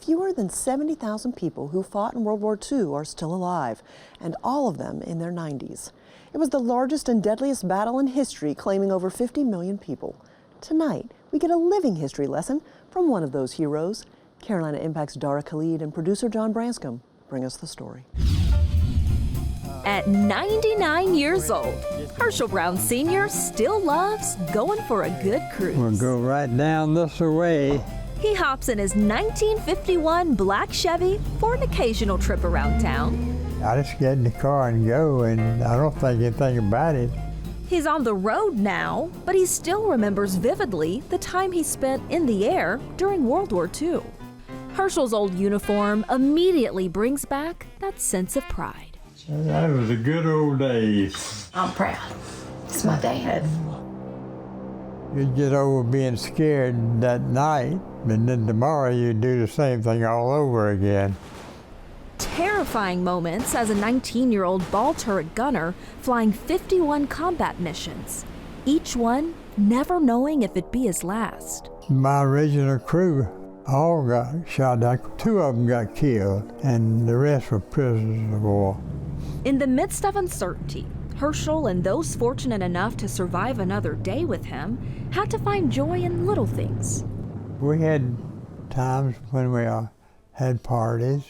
fewer than 70,000 people who fought in World War II are still alive, and all of them in their 90s. It was the largest and deadliest battle in history, claiming over 50 million people. Tonight, we get a living history lesson from one of those heroes. Carolina Impact's Dara Khalid and producer John Branscombe bring us the story. At 99 years old, Herschel Brown Sr. still loves going for a good cruise. We'll go right down this way. He hops in his 1951 black Chevy for an occasional trip around town. I just get in the car and go, and I don't think anything about it. He's on the road now, but he still remembers vividly the time he spent in the air during World War II. Herschel's old uniform immediately brings back that sense of pride. That was the good old days. I'm proud. It's my dad. You get over being scared that night, and then tomorrow you do the same thing all over again. Terrifying moments as a 19-year-old ball turret gunner flying 51 combat missions, each one never knowing if it'd be his last. My original crew all got shot down. 2 of them got killed, and the rest were prisoners of war. In the midst of uncertainty, Herschel and those fortunate enough to survive another day with him had to find joy in little things. We had times when we had parties.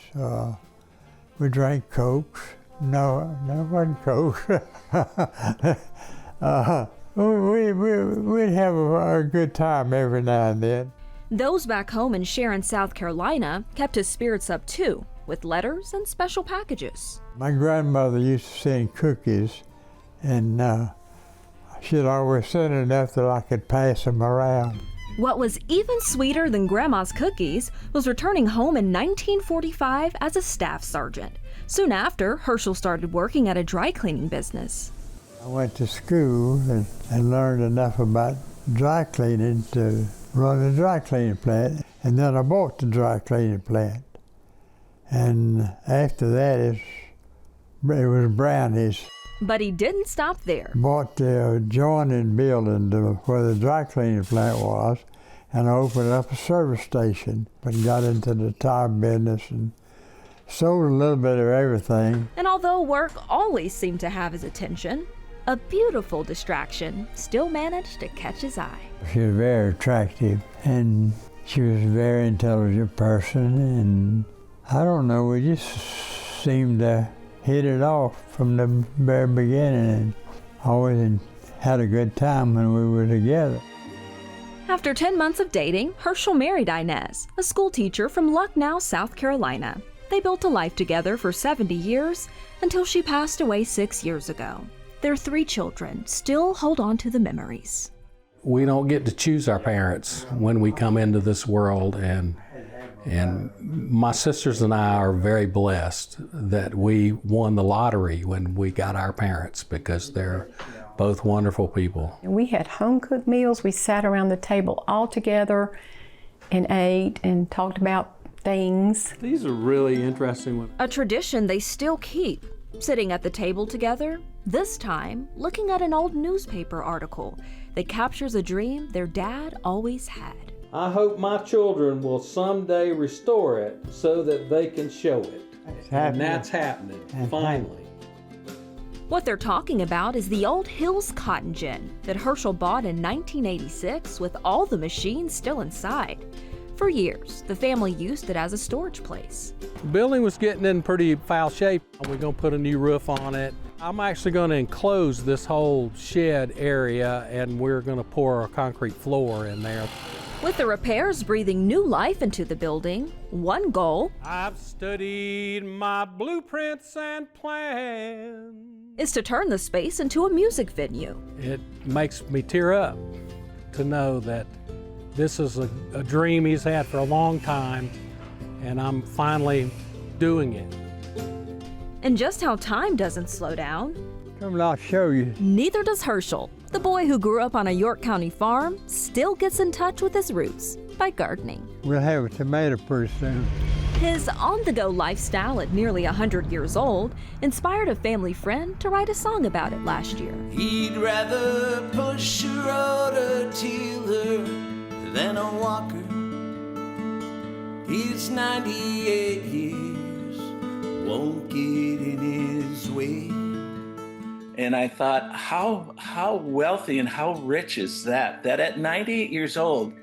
We drank Cokes. No, it wasn't Coke. We'd have a good time every now and then. Those back home in Sharon, South Carolina, kept his spirits up too, with letters and special packages. My grandmother used to send cookies, and she'd always send enough that I could pass them around. What was even sweeter than Grandma's cookies was returning home in 1945 as a staff sergeant. Soon after, Herschel started working at a dry cleaning business. I went to school and learned enough about dry cleaning to run a dry cleaning plant, and then I bought the dry cleaning plant. And after that, it was Brownies. But he didn't stop there. Bought the adjoining building where the dry cleaning plant was, and I opened up a service station, but got into the tire business and sold a little bit of everything. And although work always seemed to have his attention, a beautiful distraction still managed to catch his eye. She was very attractive, and she was a very intelligent person, and I don't know, we just seemed to hit it off from the very beginning, and always had a good time when we were together. After 10 months of dating, Herschel married Inez, a school teacher from Lucknow, South Carolina. They built a life together for 70 years until she passed away 6 years ago. Their 3 children still hold on to the memories. We don't get to choose our parents when we come into this world, and my sisters and I are very blessed that we won the lottery when we got our parents, because they're both wonderful people. We had home-cooked meals. We sat around the table all together and ate and talked about things. These are really interesting ones. A tradition they still keep, sitting at the table together, this time looking at an old newspaper article that captures a dream their dad always had. I hope my children will someday restore it so that they can show it. And that's happening, finally. What they're talking about is the old Hills cotton gin that Herschel bought in 1986 with all the machines still inside. For years, the family used it as a storage place. The building was getting in pretty foul shape. We're going to put a new roof on it. I'm actually going to enclose this whole shed area, and we're going to pour a concrete floor in there. With the repairs breathing new life into the building, one goal I've studied my blueprints and plans. is to turn the space into a music venue. It makes me tear up to know that this is a dream he's had for a long time, and I'm finally doing it. And just how time doesn't slow down, Come and I'll show you. neither does Herschel. The boy who grew up on a York County farm still gets in touch with his roots by gardening. We'll have a tomato pretty soon. His on-the-go lifestyle at nearly 100 years old inspired a family friend to write a song about it last year. He'd rather push a rotor tiller than a walker. His 98 years won't get in his way. And I thought, how wealthy and how rich is that at 98 years old,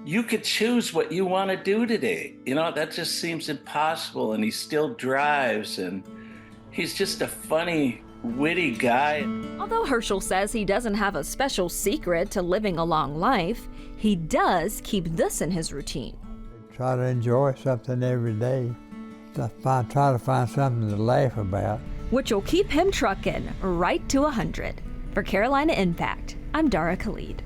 you could choose what you want to do today. You know, that just seems impossible. And he still drives, and he's just a funny, witty guy. Although Herschel says he doesn't have a special secret to living a long life, he does keep this in his routine. Try to enjoy something every day. Try to find something to laugh about. Which will keep him trucking right to 100. For Carolina Impact, I'm Dara Khalid.